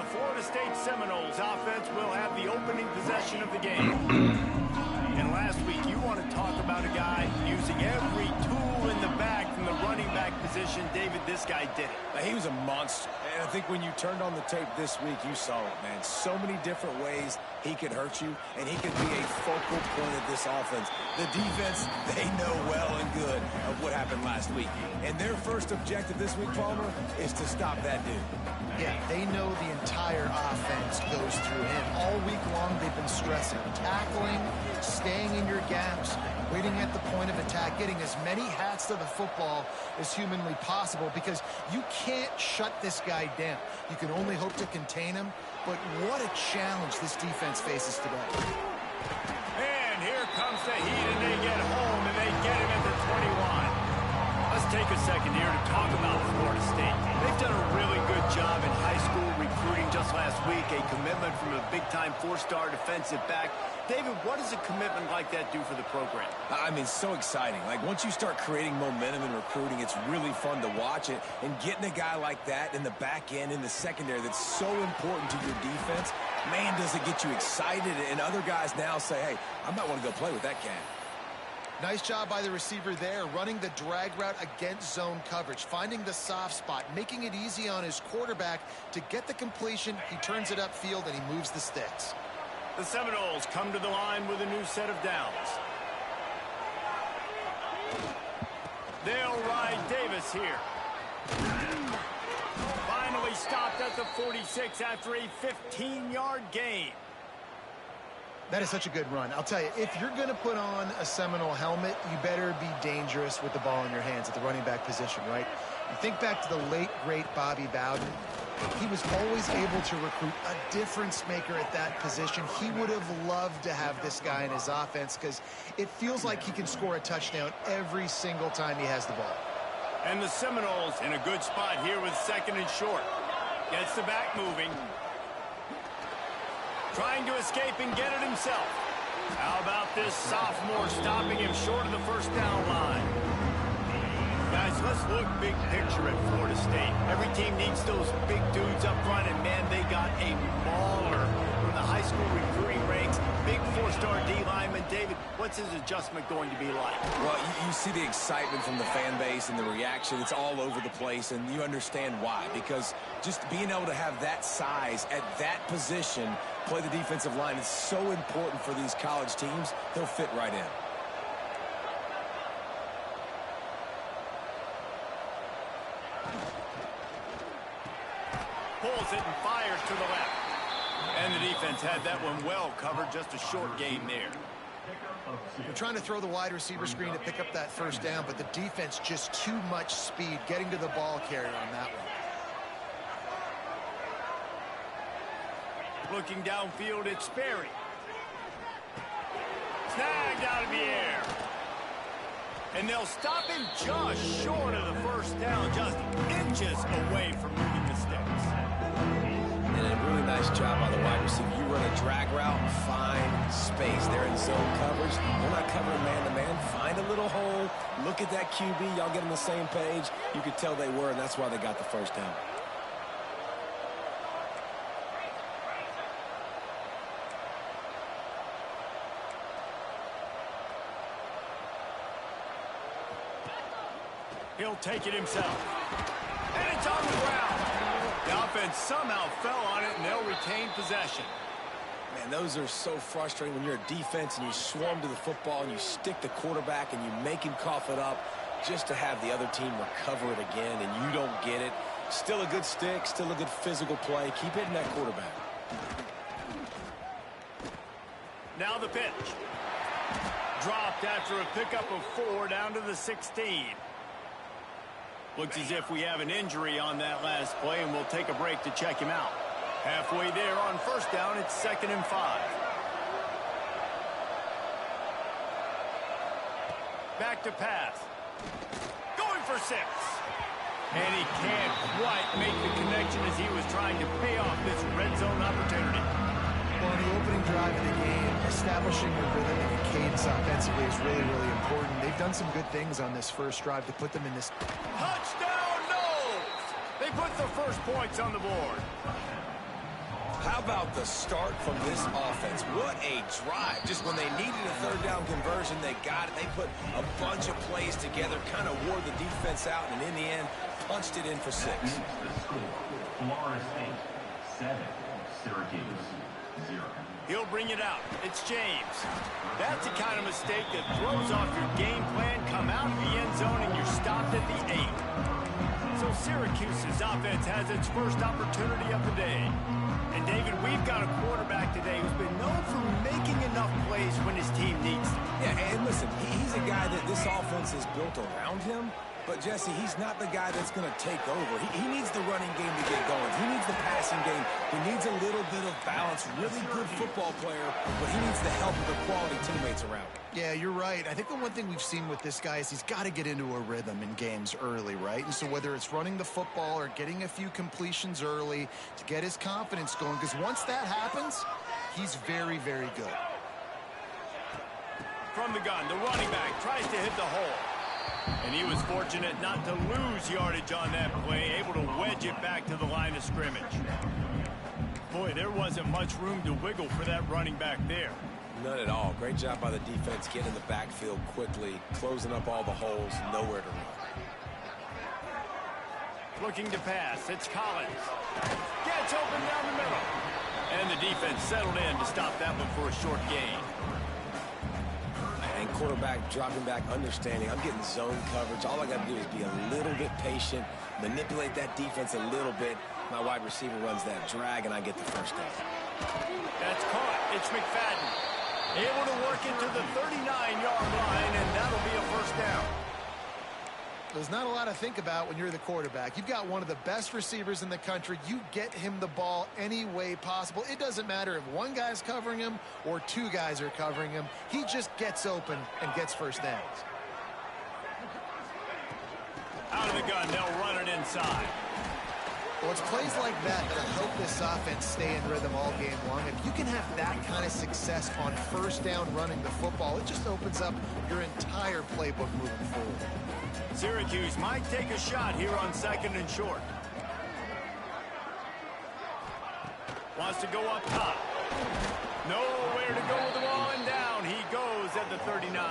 Florida State Seminoles offense will have the opening possession of the game. And last week, you want to talk about a guy using every tool in the bag from the running back position. David, this guy did it. He was a monster. And I think when you turned on the tape this week, you saw it, man. So many different ways he could hurt you, and he could be a focal point of this offense. The defense, they know well and good of what happened last week. And their first objective this week, Palmer, is to stop that dude. Yeah, they know the entire offense goes through him. All week long, they've been stressing tackling, staying in your gaps, waiting at the point of attack, getting as many hats to the football as humanly possible, because you can't shut this guy down. You can only hope to contain him, but what a challenge this defense faces today. And here comes the heat, and they get home, and they get him at the 21. Let's take a second here to talk about Florida State. They've done a really good job in high school recruiting. Just last week, a commitment from a big-time four-star defensive back. David, what does a commitment like that do for the program? I mean, so exciting. Like, once you start creating momentum in recruiting, it's really fun to watch it. And getting a guy like that in the back end, in the secondary, that's so important to your defense, man, does it get you excited. And other guys now say, hey, I might want to go play with that cat. Nice job by the receiver there, running the drag route against zone coverage, finding the soft spot, making it easy on his quarterback to get the completion. He turns it upfield, and he moves the sticks. The Seminoles come to the line with a new set of downs. They'll ride Davis here. Finally stopped at the 46 after a 15-yard gain. That is such a good run. I'll tell you, if you're going to put on a Seminole helmet, you better be dangerous with the ball in your hands at the running back position, right? You think back to the late, great Bobby Bowden. He was always able to recruit a difference maker at that position. He would have loved to have this guy in his offense because it feels like he can score a touchdown every single time he has the ball. And the Seminoles in a good spot here with second and short. Gets the back moving. Trying to escape and get it himself. How about this sophomore stopping him short of the first down line? Guys, let's look big picture at Florida State. Every team needs those big dudes up front, and man, they got a mauler from the high school recruiting ranks. Big four-star D lineman. David, what's his adjustment going to be like? Well, you see the excitement from the fan base and the reaction. It's all over the place, and you understand why. Because just being able to have that size at that position, play the defensive line, is so important for these college teams. They'll fit right in. Pulls it and fires to the left. And the defense had that one well covered. Just a short gain there. They're trying to throw the wide receiver screen to pick up that first down, but the defense just too much speed getting to the ball carrier on that one. Looking downfield, it's Sperry. Snagged out of the air. And they'll stop him just short of the first down, just inches away from moving the sticks. And a really nice job by the wide receiver. You run a drag route, find space. They're in zone coverage. They're not covering man-to-man. Find a little hole. Look at that QB. Y'all get on the same page. You could tell they were, and that's why they got the first down. He'll take it himself. And it's on the ground. The offense somehow fell on it, and they'll retain possession. Man, those are so frustrating when you're a defense and you swarm to the football and you stick the quarterback and you make him cough it up just to have the other team recover it again, and you don't get it. Still a good stick, still a good physical play. Keep hitting that quarterback. Now the pitch. Dropped after a pickup of 4 down to the 16. Looks as if we have an injury on that last play, and we'll take a break to check him out. Halfway there on first down, it's 2nd and 5. Back to pass. Going for 6. And he can't quite make the connection as he was trying to pay off this red zone opportunity. Well, in the opening drive of the game, establishing a rhythm and a cadence offensively is really, really important. They've done some good things on this first drive to put them in this. Touchdown, Noles! They put the first points on the board. How about the start from this offense? What a drive. Just when they needed a third down conversion, they got it. They put a bunch of plays together, kind of wore the defense out, and in the end, punched it in for 6. The score, Florida State 7, Syracuse 0. He'll bring it out. It's James. That's the kind of mistake that throws off your game plan. Come out of the end zone and you're stopped at the 8. So Syracuse's offense has its first opportunity of the day. And David, we've got a quarterback today who's been known for making enough plays when his team needs them. Yeah, and listen, he's a guy that this offense is built around him. But, Jesse, he's not the guy that's going to take over. He needs the running game to get going. He needs the passing game. He needs a little bit of balance. Really good football player, but he needs the help of the quality teammates around him. Yeah, you're right. I think the one thing we've seen with this guy is he's got to get into a rhythm in games early, right? And so whether it's running the football or getting a few completions early to get his confidence going, because once that happens, he's very, very good. From the gun, the running back tries to hit the hole. And he was fortunate not to lose yardage on that play, able to wedge it back to the line of scrimmage. Boy, there wasn't much room to wiggle for that running back there. None at all. Great job by the defense getting in the backfield quickly, closing up all the holes, nowhere to run. Looking to pass, it's Collins. Gets open down the middle. And the defense settled in to stop that one for a short gain. And quarterback dropping back, understanding I'm getting zone coverage. All I got to do is be a little bit patient, manipulate that defense a little bit. My wide receiver runs that drag, and I get the first down. That's caught. It's McFadden. Able to work it to the 39-yard line, and that'll be a first down. There's not a lot to think about when you're the quarterback. You've got one of the best receivers in the country. You get him the ball any way possible. It doesn't matter if one guy's covering him or two guys are covering him. He just gets open and gets first downs. Out of the gun, they'll run it inside. Well, it's plays like that that'll help this offense stay in rhythm all game long. If you can have that kind of success on first down running the football, it just opens up your entire playbook moving forward. Syracuse might take a shot here on 2nd and short. Wants to go up top. Nowhere to go with the ball, and down he goes at the 39.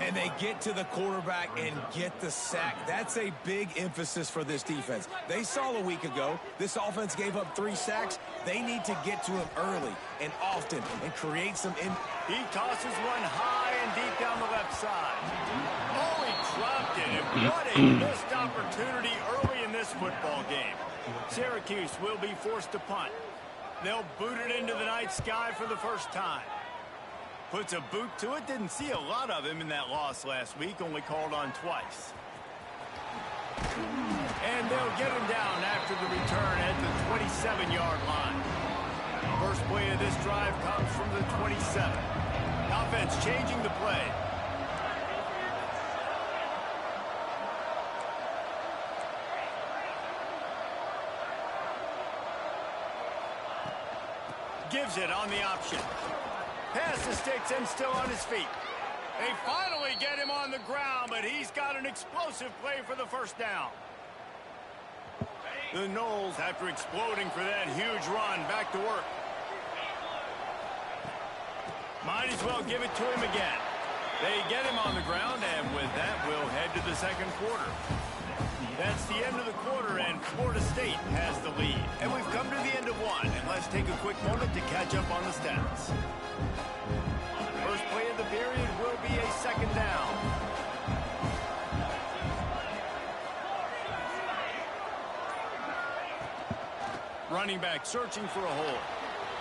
And they get to the quarterback and get the sack. That's a big emphasis for this defense. They saw a week ago this offense gave up 3 sacks. They need to get to him early and often and create some... He tosses one high and deep down the left side. Oh, he dropped it. And what a missed opportunity early in this football game. Syracuse will be forced to punt. They'll boot it into the night sky for the first time. Puts a boot to it. Didn't see a lot of him in that loss last week. Only called on twice. And they'll get him down after the return at the 27-yard line. First play of this drive comes from the 27. Offense changing the play. Gives it on the option. Pass the sticks and still on his feet. They finally get him on the ground, but he's got an explosive play for the first down. The Noles, after exploding for that huge run, back to work. Might as well give it to him again. They get him on the ground, and with that, we'll head to the second quarter. That's the end of the quarter, and Florida State has the lead. And we've come to the end of one, and let's take a quick moment to catch up on the stats. First play of the period will be a second down. Running back searching for a hole.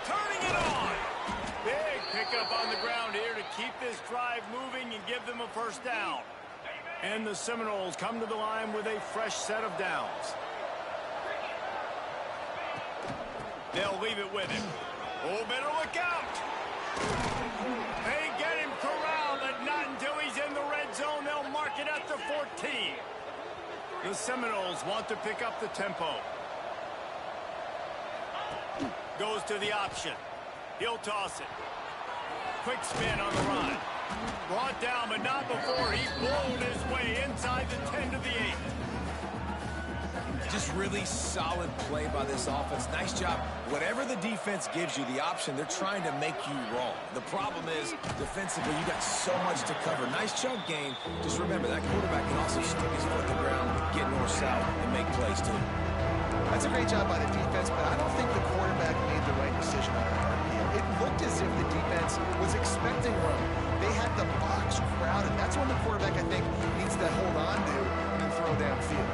Turning it on! Big pickup on the ground here to keep this drive moving and give them a first down. And the Seminoles come to the line with a fresh set of downs. They'll leave it with him. Oh, better look out! They get him corralled, but not until he's in the red zone. They'll mark it at the 14. The Seminoles want to pick up the tempo. Goes to the option. He'll toss it. Quick spin on the run. Brought down, but not before he bowled his way inside the 10 to the 8. Just really solid play by this offense. Nice job. Whatever the defense gives you, the option, they're trying to make you wrong. The problem is, defensively, you got so much to cover. Nice chunk gain. Just remember, that quarterback can also stick his foot in the ground, get north-south, and make plays, too. That's a great job by the defense, but I don't think the quarterback made the right decision on that RPO. It looked as if the defense was expecting run. They had the box crowded. That's when the quarterback, I think, needs to hold on to and then throw downfield.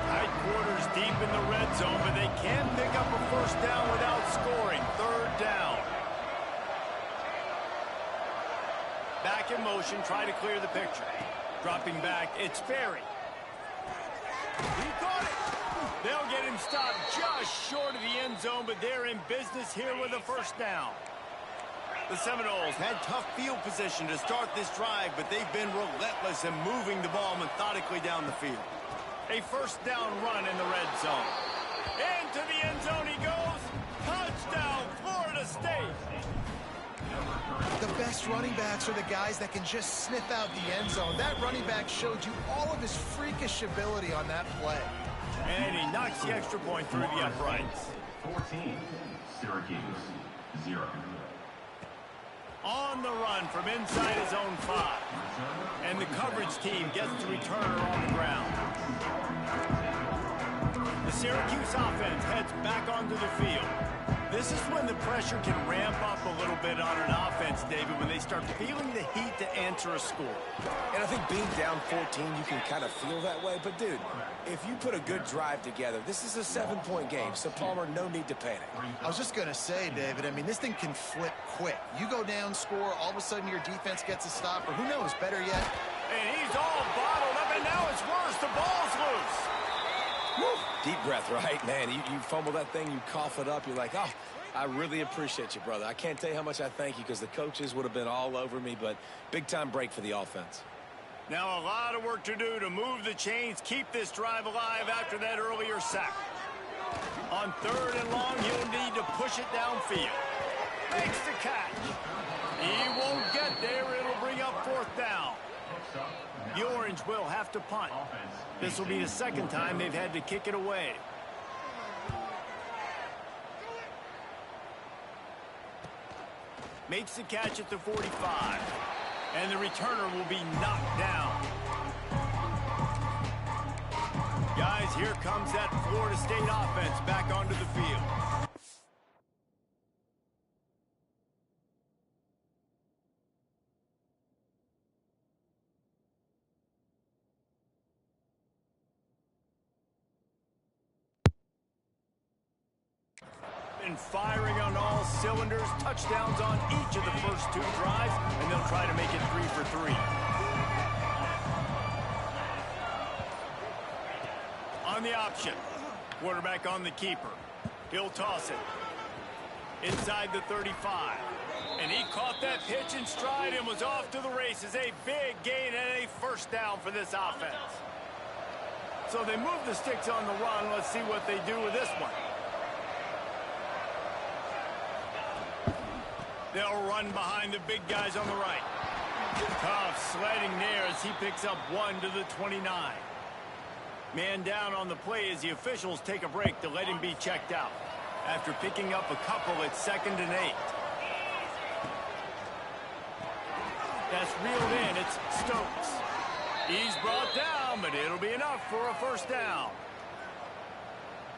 Tight quarters deep in the red zone, but they can pick up a first down without scoring. Third down. Back in motion, try to clear the picture. Dropping back, it's Berry. He caught it. They'll get him stopped just short of the end zone, but they're in business here with a first down. The Seminoles had tough field position to start this drive, but they've been relentless in moving the ball methodically down the field. A first down run in the red zone. Into the end zone he goes. Touchdown, Florida State. The best running backs are the guys that can just sniff out the end zone. That running back showed you all of his freakish ability on that play. And he knocks the extra point through the uprights. 14, Syracuse, 0. On the run from inside his own 5. And the coverage team gets the returner on the ground. The Syracuse offense heads back onto the field. This is when the pressure can ramp up a little bit on an offense, David, when they start feeling the heat to answer a score. And I think being down 14, you can kind of feel that way. But, dude, if you put a good drive together, this is a 7-point game. So, Palmer, no need to panic. I was just going to say, David, I mean, this thing can flip quick. You go down, score, all of a sudden your defense gets a stop, or who knows, better yet. And he's all bottled up, and now it's worse. The ball's loose. Woo. Deep breath, right? Man, you fumble that thing, you cough it up, you're like, oh, I really appreciate you, brother. I can't tell you how much I thank you because the coaches would have been all over me, but big-time break for the offense. Now a lot of work to do to move the chains, keep this drive alive after that earlier sack. On 3rd and long, he'll need to push it downfield. Makes the catch. He won't get there. It'll bring up 4th down. The Orange will have to punt. This will be the 2nd time they've had to kick it away. Makes the catch at the 45. And the returner will be knocked down. Guys, here comes that Florida State offense back onto the field. And firing on all cylinders, touchdowns on each of the first 2 drives, and they'll try to make it 3 for 3. On the option, quarterback on the keeper. He'll toss it inside the 35, and he caught that pitch in stride and was off to the races. A big gain and a first down for this offense. So they move the sticks on the run. Let's see what they do with this one. They'll run behind the big guys on the right. Tough sledding there as he picks up 1 to the 29. Man down on the play as the officials take a break to let him be checked out. After picking up a couple at 2nd and 8. That's reeled in. It's Stokes. He's brought down, but it'll be enough for a first down.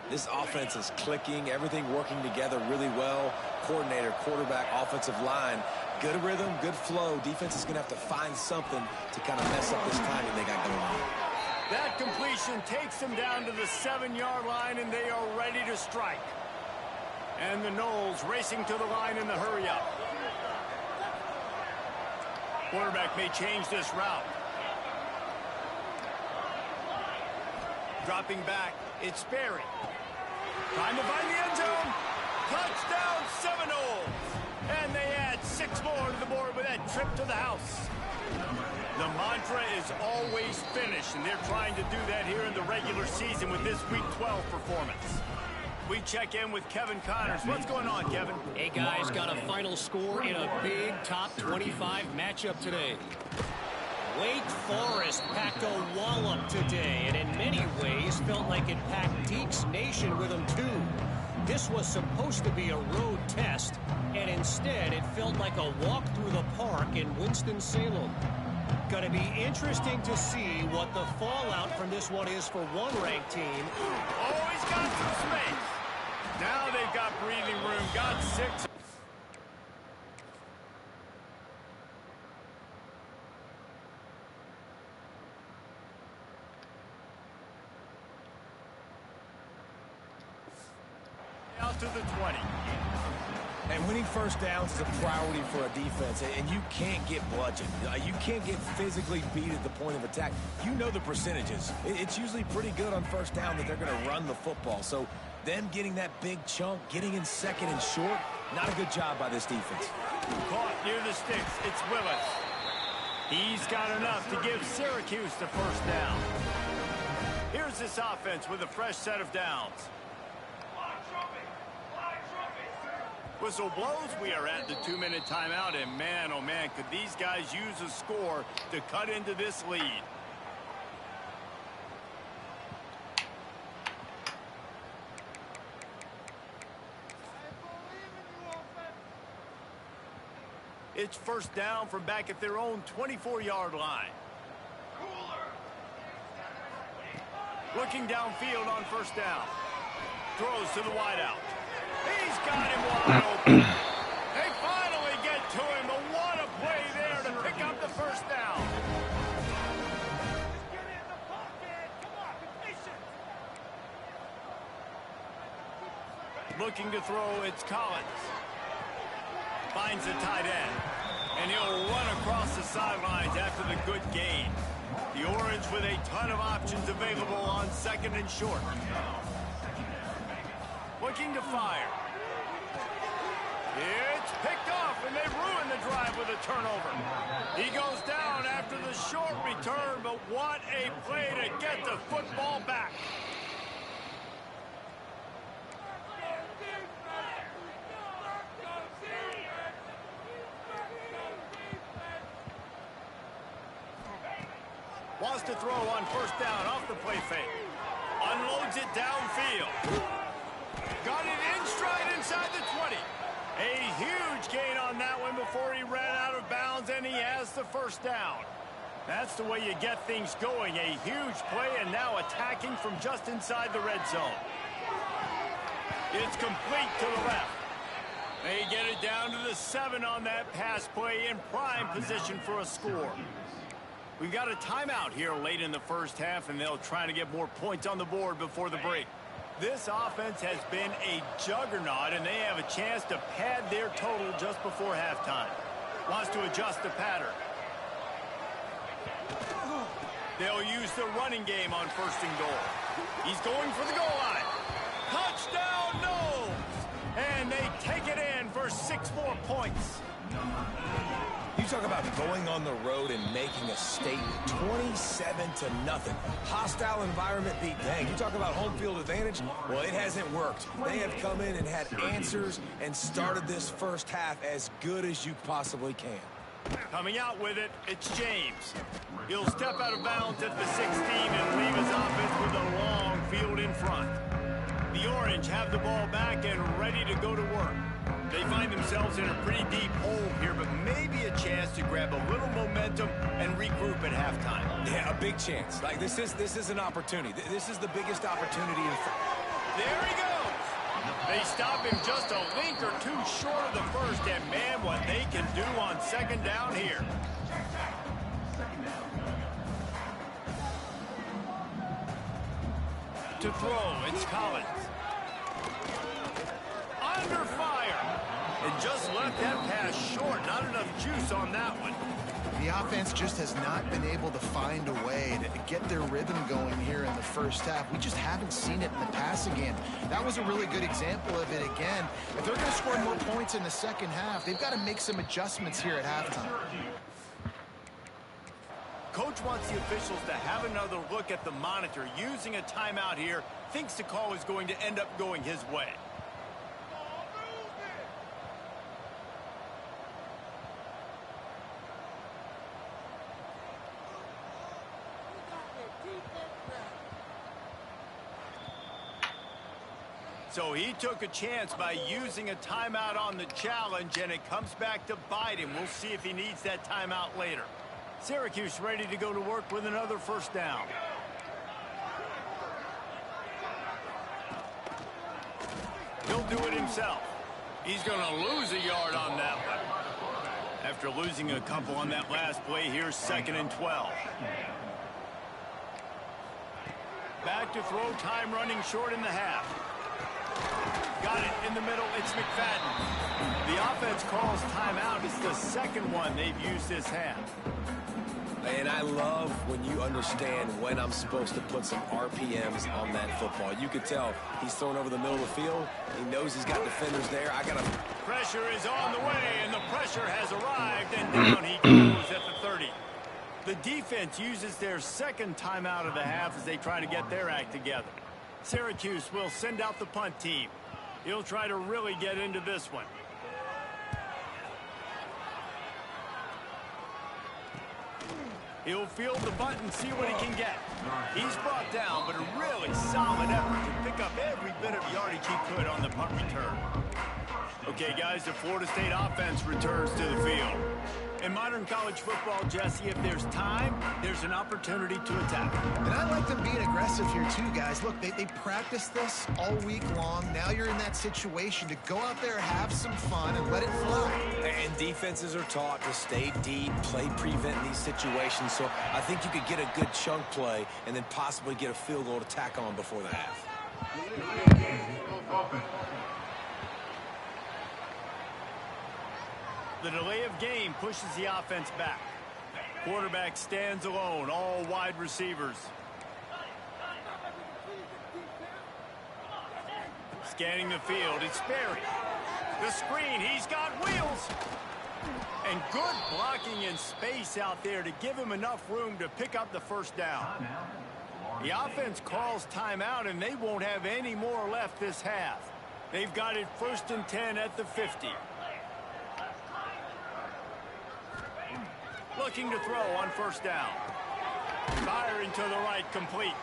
This offense is clicking, everything working together really well. Coordinator, quarterback, offensive line, good rhythm, good flow. Defense is going to have to find something to kind of mess up this timing they got going on. That completion takes them down to the 7-yard line, and they are ready to strike. And the Noles racing to the line in the hurry-up. Quarterback may change this route. Dropping back, it's Berry. Trying to find the end zone. Touchdown, Seminoles. And they add 6 more to the board with that trip to the house. The mantra is always finish, and they're trying to do that here in the regular season with this Week 12 performance. We check in with Kevin Connors. What's going on, Kevin? Hey, guys, got a final score in a big top 25 matchup today. Wake Forest packed a wallop today, and in many ways felt like it packed Deeks Nation with them too. This was supposed to be a road test, and instead it felt like a walk through the park in Winston-Salem. Going to be interesting to see what the fallout from this one is for one ranked team. Oh, he's got some space. Now they've got breathing room, got 6. Out to the 20. And winning first downs is a priority for a defense, and you can't get bludgeoned. You can't get physically beat at the point of attack. You know the percentages. It's usually pretty good on first down that they're going to run the football. So them getting that big chunk, getting in second and short, not a good job by this defense. Caught near the sticks. It's Willis. He's got enough to give Syracuse the first down. Here's this offense with a fresh set of downs. Whistle blows. We are at the 2-minute timeout, and man, oh man, could these guys use a score to cut into this lead. It's first down from back at their own 24-yard line. Looking downfield on first down. Throws to the wideout. He's got him wide open. They finally get to him, but what a play there to pick up the first down. Looking to throw, it's Collins. Finds the tight end, and he'll run across the sidelines after the good gain. The Orange with a ton of options available on second and short. Looking to fire. It's picked off, and they ruin the drive with a turnover. He goes down after the short return, but what a play to get the football back. Wants to throw on first down off the play fake. Unloads it downfield. Got it in stride inside the 20. A huge gain on that one before he ran out of bounds, and he has the first down. That's the way you get things going. A huge play, and now attacking from just inside the red zone. It's complete to the left. They get it down to the 7 on that pass play, in prime position for a score. We've got a timeout here late in the first half, and they'll try to get more points on the board before the break. This offense has been a juggernaut, and they have a chance to pad their total just before halftime. Wants to adjust the pattern. They'll use the running game on first and goal. He's going for the goal line. Touchdown, no! And they take it in for 6 more points. You talk about going on the road and making a statement. 27-0. Hostile environment beat dang. You talk about home field advantage. Well, it hasn't worked. They have come in and had answers and started this first half as good as you possibly can. Coming out with it, it's James. He'll step out of bounds at the 16 and leave his offense with a long field in front. The Orange have the ball back and ready to go to work. They find themselves in a pretty deep hole here, but maybe a chance to grab a little momentum and regroup at halftime. Yeah, a big chance. Like this is an opportunity. This is the biggest opportunity in front. There he goes. They stop him just a link or two short of the first, and man, what they can do on second down here. To throw, it's Collins. Under fire. And just left that pass short. Not enough juice on that one. The offense just has not been able to find a way to get their rhythm going here in the first half. We just haven't seen it in the passing game. That was a really good example of it again. If they're going to score more points in the second half, they've got to make some adjustments here at halftime. Coach wants the officials to have another look at the monitor. Using a timeout here, thinks the call is going to end up going his way. So he took a chance by using a timeout on the challenge, and it comes back to bite him. We'll see if he needs that timeout later. Syracuse ready to go to work with another first down. He'll do it himself. He's going to lose a yard on that one. After losing a couple on that last play, here's 2nd and 12. Back to throw, time running short in the half. Got it in the middle, it's McFadden. The offense calls timeout. It's the second one they've used this half. And I love when you understand when I'm supposed to put some RPMs on that football. You could tell he's thrown over the middle of the field. He knows he's got defenders there. Pressure is on the way, and the pressure has arrived, and down he goes at the 30. The defense uses their second timeout of the half as they try to get their act together. Syracuse will send out the punt team. He'll try to really get into this one. He'll field the bunt and see what he can get. He's brought down, but a really solid effort to pick up every bit of yardage he could on the punt return. Okay, guys, the Florida State offense returns to the field. In modern college football, Jesse, if there's time, there's an opportunity to attack. And I like them being aggressive here too, guys. Look, they practiced this all week long. Now you're in that situation to go out there, have some fun, and let it fly. And defenses are taught to stay deep, play prevent in these situations. So I think you could get a good chunk play and then possibly get a field goal to tack on before the half. The delay of game pushes the offense back. Quarterback stands alone, all wide receivers. Scanning the field, it's Sperry. The screen, he's got wheels. And good blocking in space out there to give him enough room to pick up the first down. The offense calls timeout, and they won't have any more left this half. They've got it 1st and 10 at the 50. Looking to throw on first down. Firing to the right, complete.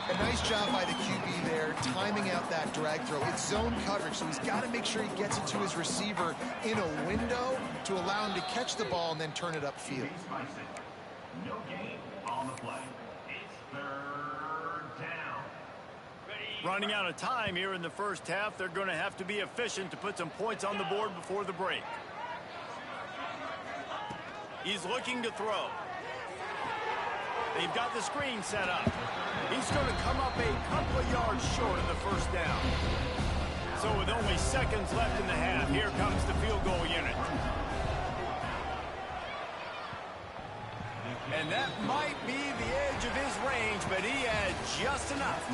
A nice job by the QB there, timing out that drag throw. It's zone coverage, so he's got to make sure he gets it to his receiver in a window to allow him to catch the ball and then turn it upfield. No gain on the play. It's 3rd down. Running out of time here in the first half, they're going to have to be efficient to put some points on the board before the break. He's looking to throw. They've got the screen set up. He's going to come up a couple of yards short of the first down. So with only seconds left in the half, here comes the field goal unit. And that might be the edge of his range, but he had just enough.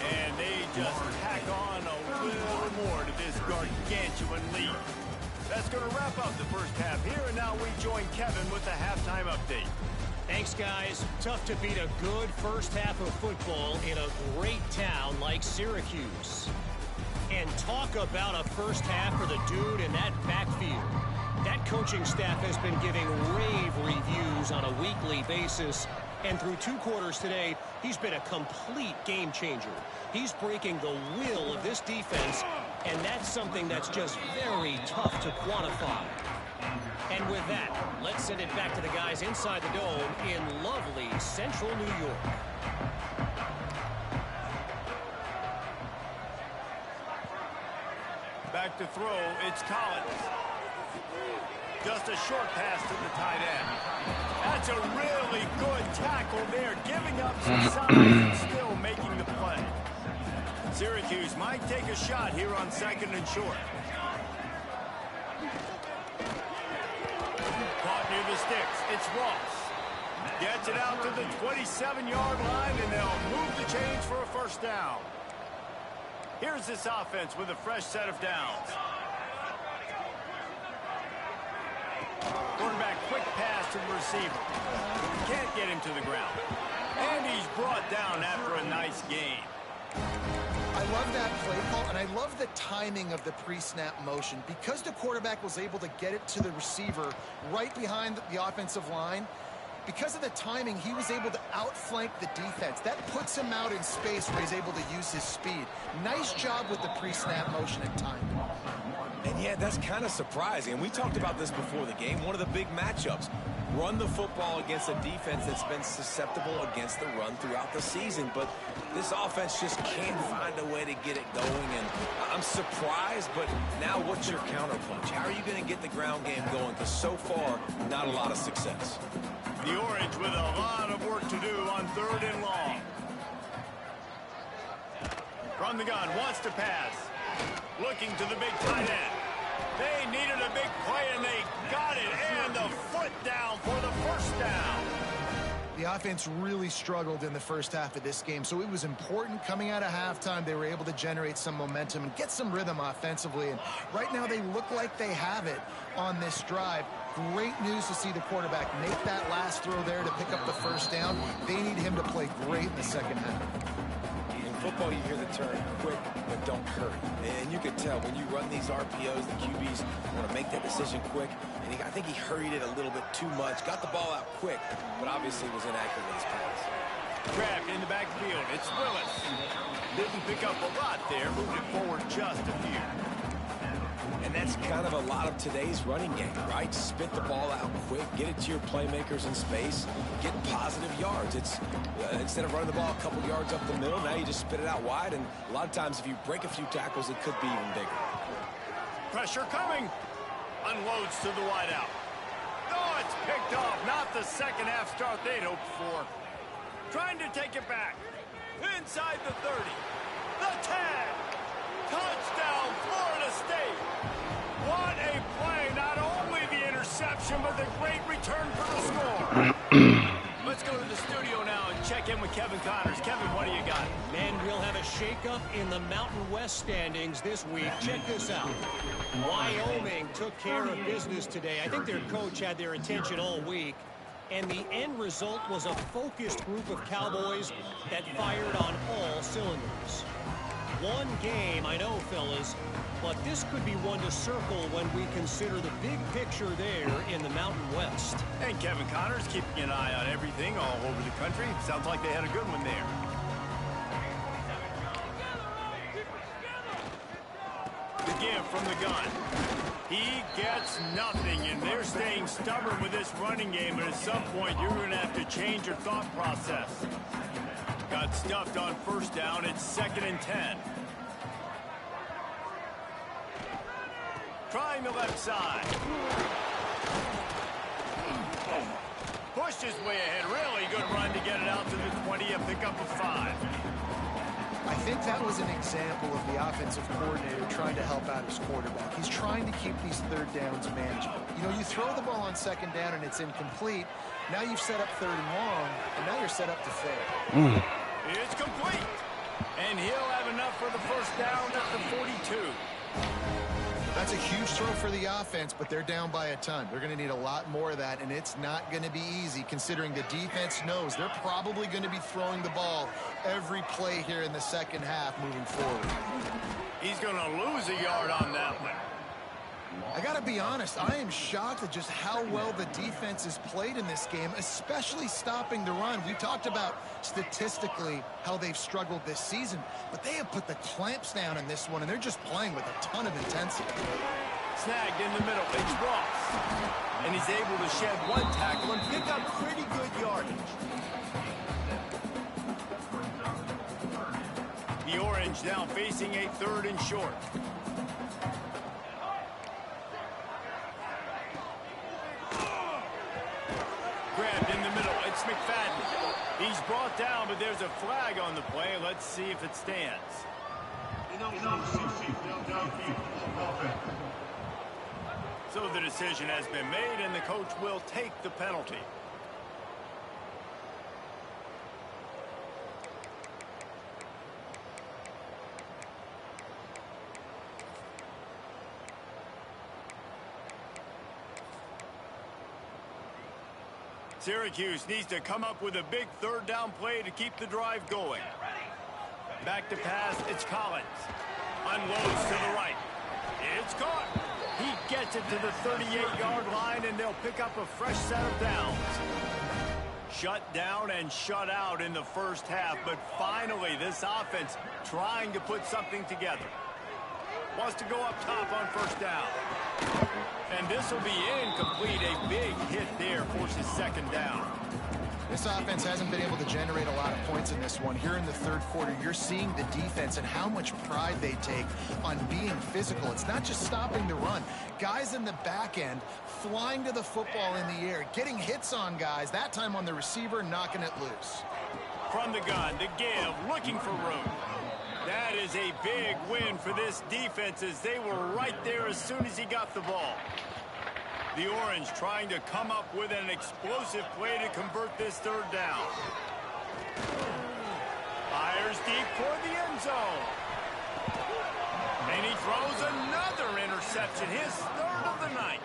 And they just tack on a little more to this gargantuan lead. That's going to wrap up the first half here, and now we join Kevin with the halftime update. Thanks, guys. Tough to beat a good first half of football in a great town like Syracuse. And talk about a first half for the dude in that backfield. That coaching staff has been giving rave reviews on a weekly basis. And through 2 quarters today, he's been a complete game changer. He's breaking the will of this defense, and that's something that's just very tough to quantify. And with that, let's send it back to the guys inside the dome in lovely central New York. Back to throw, it's Collins. Just a short pass to the tight end. That's a really good tackle there, giving up some size and still making the play. Syracuse might take a shot here on 2nd and short. Caught near the sticks. It's Ross. Gets it out to the 27-yard line, and they'll move the chains for a first down. Here's this offense with a fresh set of downs. Quarterback, quick pass to the receiver. Can't get him to the ground. And he's brought down after a nice gain. I love that play call, and I love the timing of the pre-snap motion. Because the quarterback was able to get it to the receiver right behind the offensive line, because of the timing, he was able to outflank the defense. That puts him out in space where he's able to use his speed. Nice job with the pre-snap motion and timing. And yeah, that's kind of surprising. And we talked about this before the game. One of the big matchups. Run the football against a defense that's been susceptible against the run throughout the season. But this offense just can't find a way to get it going. And I'm surprised, but now what's your counterpunch? How are you going to get the ground game going? Because so far, not a lot of success. The Orange with a lot of work to do on 3rd and long. From the gun, wants to pass. Looking to the big tight end. They needed a big play, and they got it. And the foot down for the first down. The offense really struggled in the first half of this game, so it was important coming out of halftime. They were able to generate some momentum and get some rhythm offensively. And right now they look like they have it on this drive. Great news to see the quarterback make that last throw there to pick up the first down. They need him to play great in the second half. In football, you hear the term quick, but don't hurry. And you can tell when you run these RPOs, the QBs want to make that decision quick. And I think he hurried it a little bit too much. Got the ball out quick, but obviously was inaccurate with his pass. Grabbed in the backfield. It's Willis. Didn't pick up a lot there. Moved it forward just a few. And that's kind of a lot of today's running game, right? Spit the ball out quick, get it to your playmakers in space, get positive yards. It's instead of running the ball a couple yards up the middle, now you just spit it out wide. And a lot of times if you break a few tackles, it could be even bigger. Pressure coming. Unloads to the wideout. Oh, it's picked off. Not the second half start they'd hoped for. Trying to take it back. Inside the 30. The 10. Touchdown, Florida State. What a play. Not only the interception, but the great return for the score. Let's go to the studio now and check in with Kevin Connors. Kevin, what do you got? And we'll have a shakeup in the Mountain West standings this week. Check this out. Wyoming took care of business today. I think their coach had their attention all week. And the end result was a focused group of Cowboys that fired on all cylinders. One game, I know, fellas, but this could be one to circle when we consider the big picture there in the Mountain West. And Kevin Connors keeping an eye on everything all over the country. Sounds like they had a good one there. The give from the gun. He gets nothing, and they're staying stubborn with this running game, but at some point you're going to have to change your thought process. Got stuffed on first down. It's 2nd and 10. Trying the left side. Pushed his way ahead. Really good run to get it out to the 20 and pick up a 5. I think that was an example of the offensive coordinator trying to help out his quarterback. He's trying to keep these third downs manageable. You know, you throw the ball on second down and it's incomplete. Now you've set up 3rd and long, and now you're set up to fail. It's complete. And he'll have enough for the first down at the 42. That's a huge throw for the offense, but they're down by a ton. They're going to need a lot more of that, and it's not going to be easy considering the defense knows they're probably going to be throwing the ball every play here in the second half moving forward. He's going to lose a yard on that one. I got to be honest, I am shocked at just how well the defense has played in this game, especially stopping the run. We talked about statistically how they've struggled this season, but they have put the clamps down in this one, and they're just playing with a ton of intensity. Snagged in the middle. It's Ross. And he's able to shed one tackle and pick up pretty good yardage. The Orange now facing a 3rd and short. Grabbed in the middle. It's McFadden. He's brought down, but there's a flag on the play. Let's see if it stands. So the decision has been made, and the coach will take the penalty. Syracuse needs to come up with a big 3rd down play to keep the drive going. Back to pass, it's Collins. Unloads to the right. It's caught. He gets it to the 38-yard line, and they'll pick up a fresh set of downs. Shut down and shut out in the first half, but finally this offense trying to put something together. Wants to go up top on first down. And this will be incomplete. A big hit there forces second down. This offense hasn't been able to generate a lot of points in this one. Here in the third quarter, you're seeing the defense and how much pride they take on being physical. It's not just stopping the run. Guys in the back end flying to the football in the air, getting hits on guys, that time on the receiver, knocking it loose. From the gun, the give, looking for room. That is a big win for this defense as they were right there as soon as he got the ball. The Orange trying to come up with an explosive play to convert this third down. Fires deep toward the end zone. And he throws another interception, his third of the night.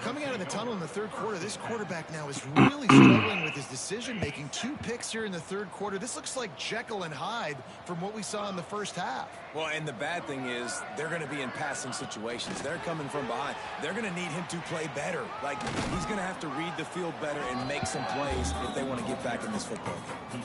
Coming out of the tunnel in the third quarter, this quarterback now is really struggling with his decision-making. 2 picks here in the third quarter. This looks like Jekyll and Hyde from what we saw in the first half. Well, and the bad thing is they're going to be in passing situations. They're coming from behind. They're going to need him to play better. Like, he's going to have to read the field better and make some plays if they want to get back in this football game.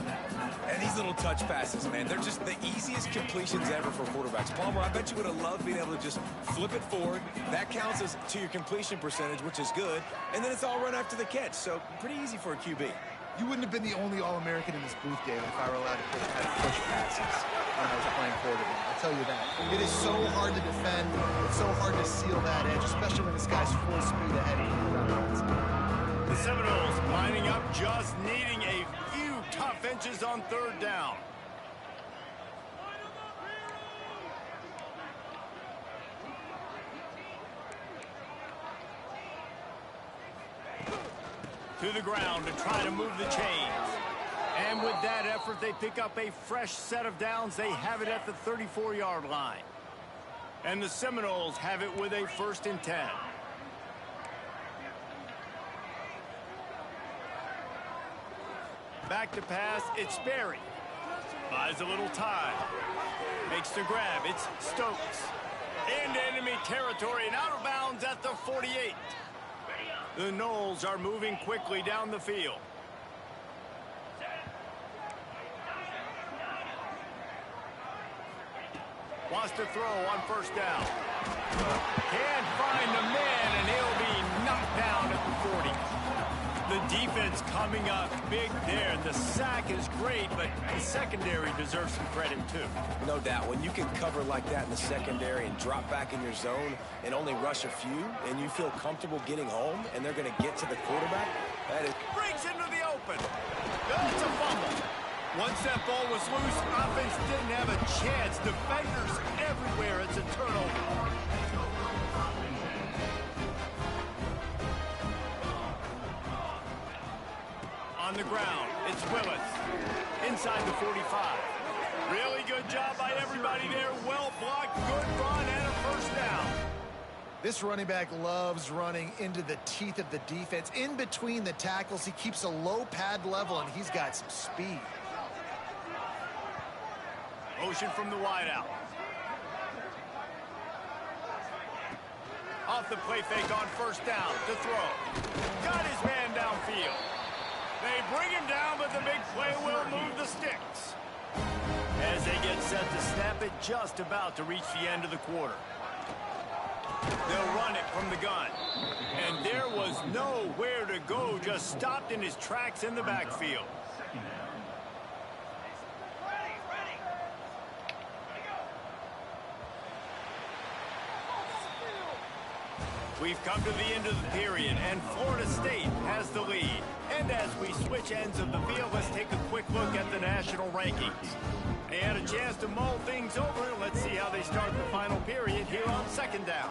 And these little touch passes, man, they're just the easiest completions ever for quarterbacks. Palmer, I bet you would have loved being able to just flip it forward. That counts as to your completion percentage, which is good. And then it's all run after the catch. So pretty easy for a QB. You wouldn't have been the only All-American in this booth, David, if I were allowed to push passes when I was playing quarterback. I'll tell you that. It is so hard to defend. It's so hard to seal that edge, especially when this guy's full speed ahead of you. The Seminoles lining up, just needing a few tough inches on third down. To the ground to try to move the chains. And with that effort, they pick up a fresh set of downs. They have it at the 34-yard line. And the Seminoles have it with a 1st and 10. Back to pass, it's Sperry. Buys a little time. Makes the grab, it's Stokes. Into enemy territory and out of bounds at the 48. The Noles are moving quickly down the field. Wants to throw on first down. Can't find the man, and he'll be knocked down at the 40. The defense coming up big there. The sack is great, but the secondary deserves some credit too. No doubt. When you can cover like that in the secondary and drop back in your zone and only rush a few, and you feel comfortable getting home, and they're going to get to the quarterback, that is... Breaks into the open. It's a fumble. Once that ball was loose, offense didn't have a chance. Defenders everywhere. It's a turnover. On the ground, it's Willis. Inside the 45. Really good job by everybody there. Well blocked, good run, and a first down. This running back loves running into the teeth of the defense. In between the tackles, he keeps a low pad level, and he's got some speed. Motion from the wideout. Off the play fake on first down to throw. Got his man downfield. They bring him down, but the big play will move the sticks. As they get set to snap it, just about to reach the end of the quarter. They'll run it from the gun. And there was nowhere to go, just stopped in his tracks in the backfield. We've come to the end of the period, and Florida State has the lead. And as we switch ends of the field, let's take a quick look at the national rankings. They had a chance to mull things over. Let's see how they start the final period here on second down.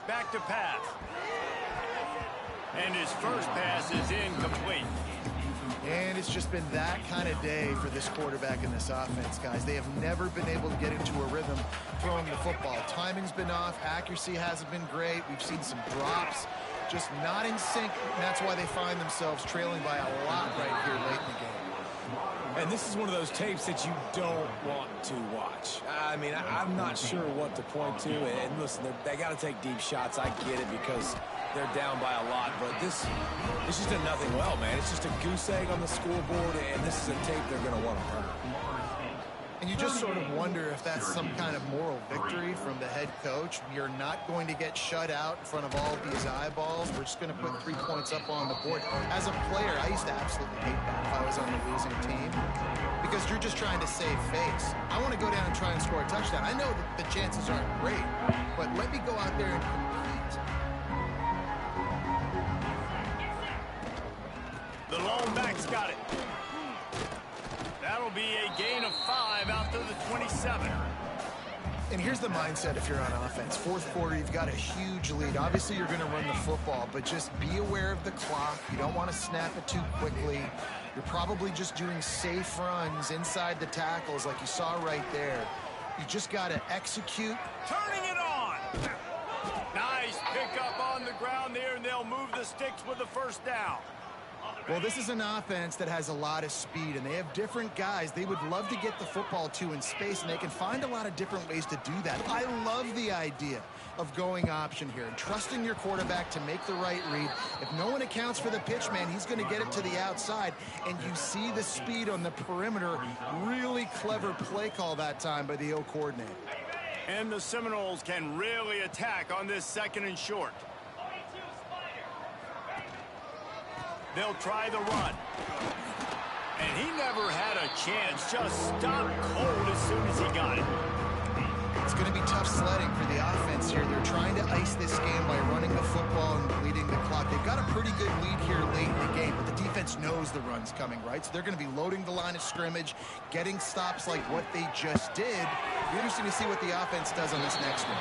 Back to pass. And his first pass is incomplete. And it's just been that kind of day for this quarterback and this offense, guys. They have never been able to get into a rhythm throwing the football. Timing's been off. Accuracy hasn't been great. We've seen some drops, just not in sync. And that's why they find themselves trailing by a lot right here late in the game. And this is one of those tapes that you don't want to watch. I mean, I'm not sure what to point to. And listen, they got to take deep shots. I get it because they're down by a lot, but this is just a nothing well, man. It's just a goose egg on the scoreboard, and this is a tape they're going to want to burn. And you just sort of wonder if that's some kind of moral victory from the head coach. You're not going to get shut out in front of all of these eyeballs. We're just going to put 3 points up on the board. As a player, I used to absolutely hate that if I was on the losing team, because you're just trying to save face. I want to go down and try and score a touchdown. I know that the chances aren't great, but let me go out there and compete. The lone back's got it. That'll be a gain of 5 out to the 27. And here's the mindset if you're on offense. Fourth quarter, you've got a huge lead. Obviously, you're going to run the football, but just be aware of the clock. You don't want to snap it too quickly. You're probably just doing safe runs inside the tackles like you saw right there. You just got to execute. Turning it on. Nice pickup on the ground there, and they'll move the sticks with the first down. Well, this is an offense that has a lot of speed, and they have different guys they would love to get the football to in space, and they can find a lot of different ways to do that. I love the idea of going option here and trusting your quarterback to make the right read. If no one accounts for the pitch, man, he's going to get it to the outside, and you see the speed on the perimeter. Really clever play call that time by the O coordinator. And the Seminoles can really attack on this 2nd and short. They'll try the run. And he never had a chance. Just stopped cold as soon as he got it. It's going to be tough sledding for the offense here. They're trying to ice this game by running the football and bleeding the clock. They've got a pretty good lead here late in the game, but the defense knows the run's coming, right? So they're going to be loading the line of scrimmage, getting stops like what they just did. It'll be interesting to see what the offense does on this next one.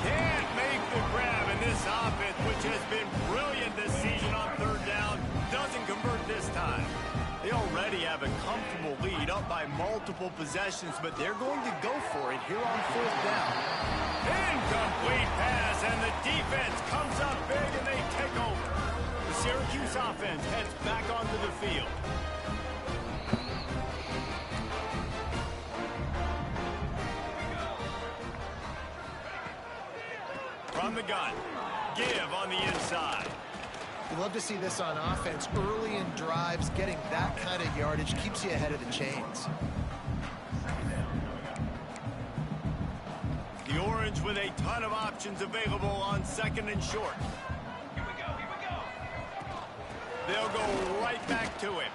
Can't make the grab, and this offense, which has been brilliant this season on 3rd down, doesn't convert this time. They already have a comfortable lead up by multiple possessions, but they're going to go for it here on 4th down. Incomplete pass, and the defense comes up big, and they take over. The Syracuse offense heads back onto the field. From the gun, give on the inside. You love to see this on offense. Early in drives, getting that kind of yardage keeps you ahead of the chains. The Orange with a ton of options available on 2nd and short. They'll go right back to him.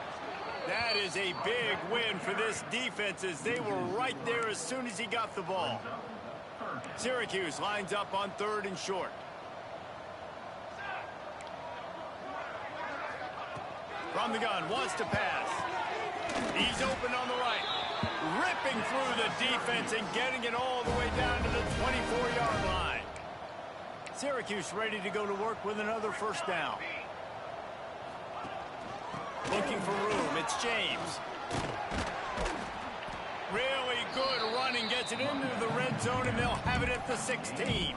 That is a big win for this defense, as they were right there as soon as he got the ball. Syracuse lines up on 3rd and short. From the gun, wants to pass. He's open on the right. Ripping through the defense and getting it all the way down to the 24-yard line. Syracuse ready to go to work with another 1st down. Looking for room, it's James. Really good running, gets it into the red zone, and they'll have it at the 16.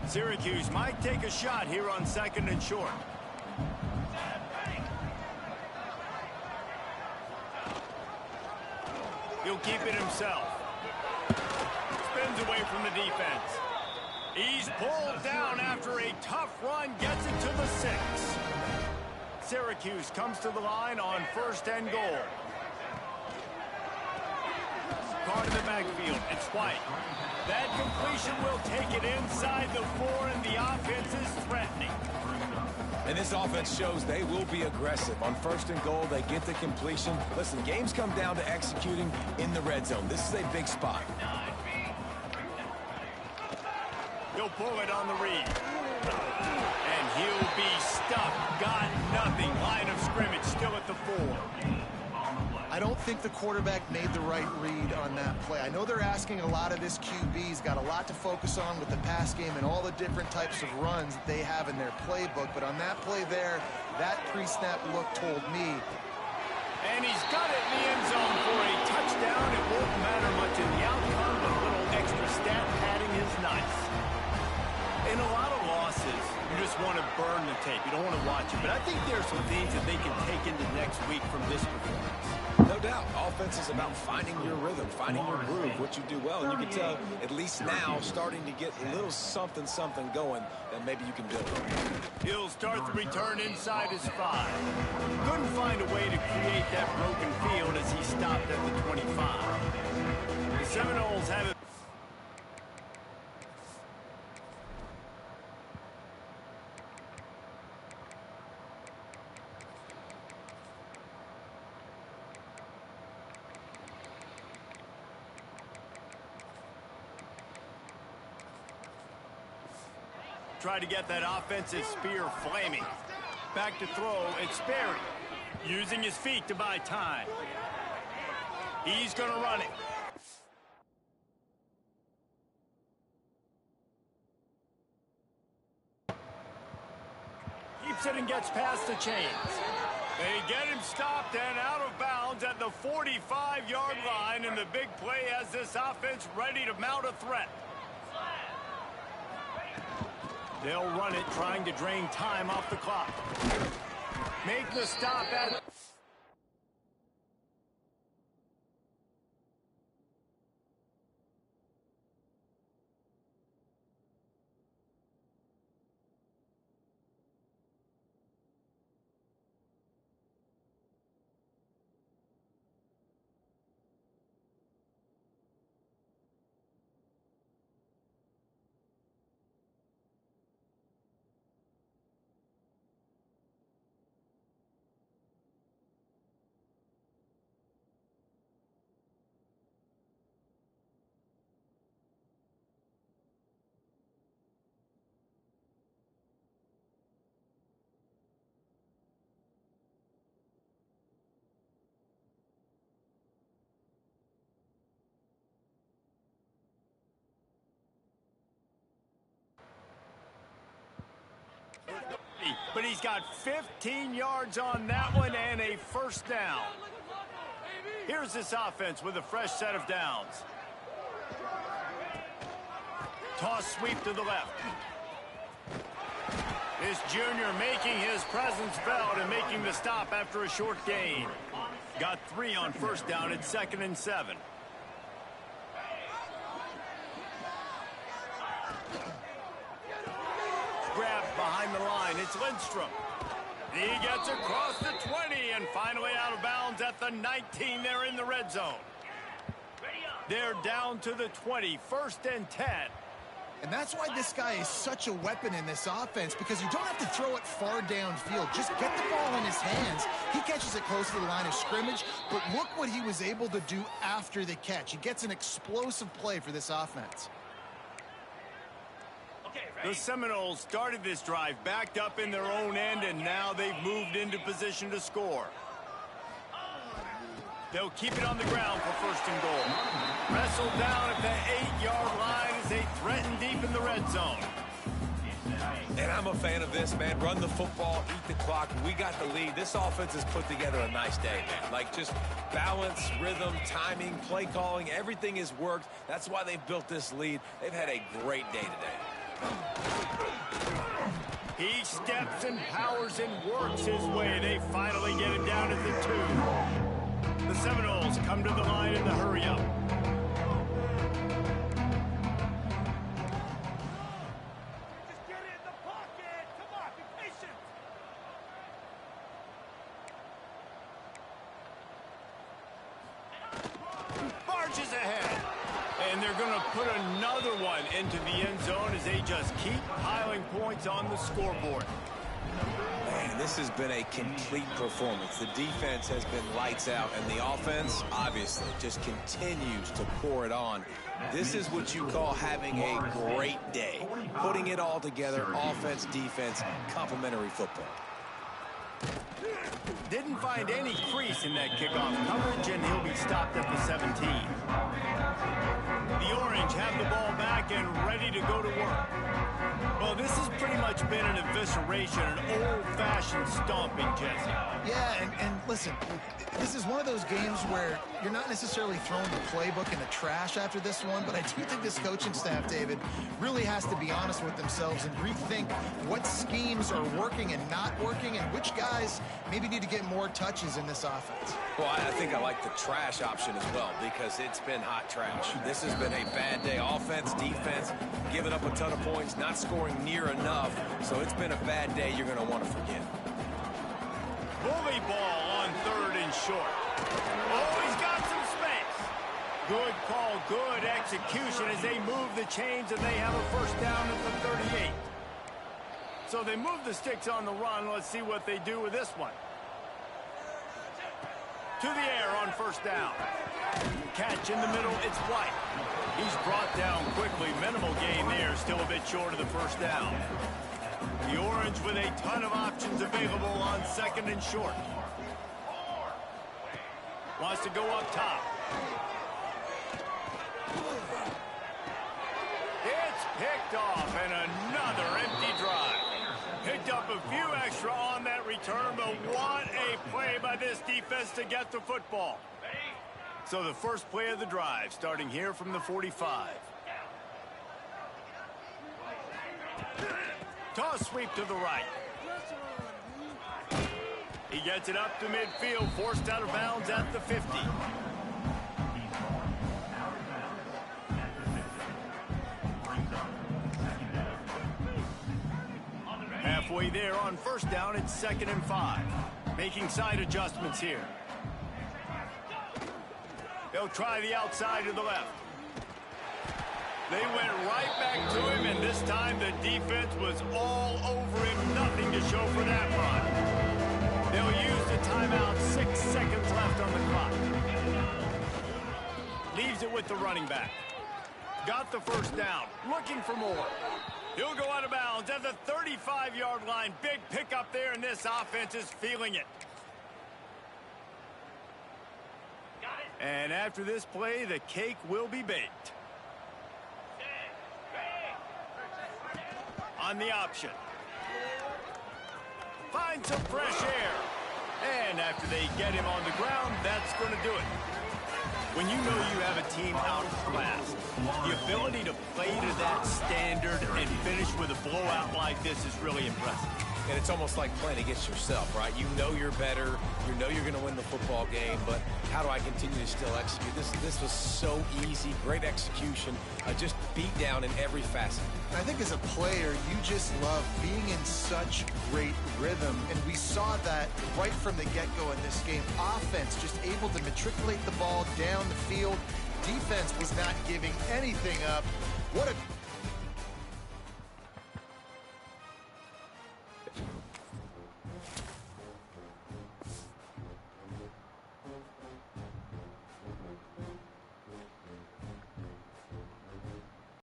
Syracuse might take a shot here on 2nd and short. He'll keep it himself. Spins away from the defense. He's pulled down after a tough run, gets it to the 6. Syracuse comes to the line on 1st and goal. Card in the backfield, it's White. That completion will take it inside the 4, and the offense is threatening. And this offense shows they will be aggressive. On 1st and goal, they get the completion. Listen, games come down to executing in the red zone. This is a big spot. He'll pull it on the read. And he'll be stuffed. Got nothing. Line of scrimmage still at the 4. I don't think the quarterback made the right read on that play. I know they're asking a lot of this QB. He's got a lot to focus on with the pass game and all the different types of runs that they have in their playbook. But on that play there, that pre-snap look told me. And he's got it in the end zone for a touchdown. It won't matter much in the outcome, but a little extra stat padding is nice. In a lot of losses, losses, you just want to burn the tape. You don't want to watch it. But I think there are some things that they can take into next week from this performance. No doubt. Offense is about finding your rhythm, finding your groove, what you do well. And you can tell, at least now, starting to get a little something going that maybe you can build on. He'll start the return inside his 5. Couldn't find a way to create that broken field as he stopped at the 25. The Seminoles have it. Try to get that offensive spear flaming. Back to throw, it's Sperry. Using his feet to buy time. He's going to run it. Keeps it and gets past the chains. They get him stopped and out of bounds at the 45-yard line, and the big play has this offense ready to mount a threat. They'll run it, trying to drain time off the clock. Make the stop at... But he's got 15 yards on that one and a first down. Here's this offense with a fresh set of downs. Toss sweep to the left. This junior making his presence felt and making the stop after a short gain. Got 3 on first down at 2nd and 7. Grabbed behind the line. It's Lindstrom. He gets across the 20 and finally out of bounds at the 19. They're in the red zone. They're down to the 20. 1st and 10. And that's why this guy is such a weapon in this offense, because you don't have to throw it far downfield. Just get the ball in his hands. He catches it close to the line of scrimmage, but look what he was able to do after the catch. He gets an explosive play for this offense. The Seminoles started this drive backed up in their own end, and now they've moved into position to score. They'll keep it on the ground for 1st and goal. Wrestled down at the 8-yard line as they threaten deep in the red zone. And I'm a fan of this, man. Run the football, eat the clock. We got the lead. This offense has put together a nice day, man. Like, just balance, rhythm, timing, play calling, everything has worked. That's why they've built this lead. They've had a great day today. He steps and powers and works his way. They finally get it down at the 2. The Seminoles come to the line in the hurry-up. Just get in the pocket. Come on, be patient. Marches ahead. And they're going to put another one into the end zone as they just keep piling points on the scoreboard. Man, this has been a complete performance. The defense has been lights out, and the offense, obviously, just continues to pour it on. This is what you call having a great day. Putting it all together, offense, defense, complementary football. Didn't find any crease in that kickoff coverage, and he'll be stopped at the 17. The Orange have the ball back and ready to go to work. Well, this has pretty much been an evisceration, an old-fashioned stomping, Jesse. Yeah, and listen, this is one of those games where you're not necessarily throwing the playbook in the trash after this one, but I do think this coaching staff, David, really has to be honest with themselves and rethink what schemes are working and not working and which guys maybe need to get more touches in this offense. Well, I think I like the trash option as well because it's been hot trash. This has been a bad day. Offense, defense, giving up a ton of points, not scoring near enough. So it's been a bad day you're going to want to forget. Bully ball on 3rd and short. Oh, he's got some space. Good call, good execution as they move the chains and they have a first down at the 38. So they move the sticks on the run. Let's see what they do with this one. To the air on first down. Catch in the middle, it's White. He's brought down quickly. Minimal gain there, still a bit short of the first down. The Orange with a ton of options available on 2nd and short. Wants to go up top. It's picked off and another empty drive. Picked up a few extra on that return, but what a play by this defense to get the football. So the first play of the drive starting here from the 45. Toss sweep to the right. He gets it up to midfield, forced out of bounds at the 50. Halfway there on first down, it's 2nd and 5. Making side adjustments here. They'll try the outside to the left. They went right back to him, and this time the defense was all over him. Nothing to show for that run. They'll use the timeout. 6 seconds left on the clock. Leaves it with the running back. Got the first down. Looking for more. He'll go out of bounds at the 35-yard line. Big pickup there, and this offense is feeling it. And after this play, the cake will be baked. On the option. Find some fresh air. And after they get him on the ground, that's going to do it. When you know you have a team outclassed, the ability to play to that standard and finish with a blowout like this is really impressive. And it's almost like playing against yourself, right? You know you're better. You know you're going to win the football game, but how do I continue to still execute? This was so easy. Great execution. Just beat down in every facet. I think as a player, you just love being in such great rhythm, and we saw that right from the get-go in this game. Offense just able to matriculate the ball down the field. Defense was not giving anything up. What a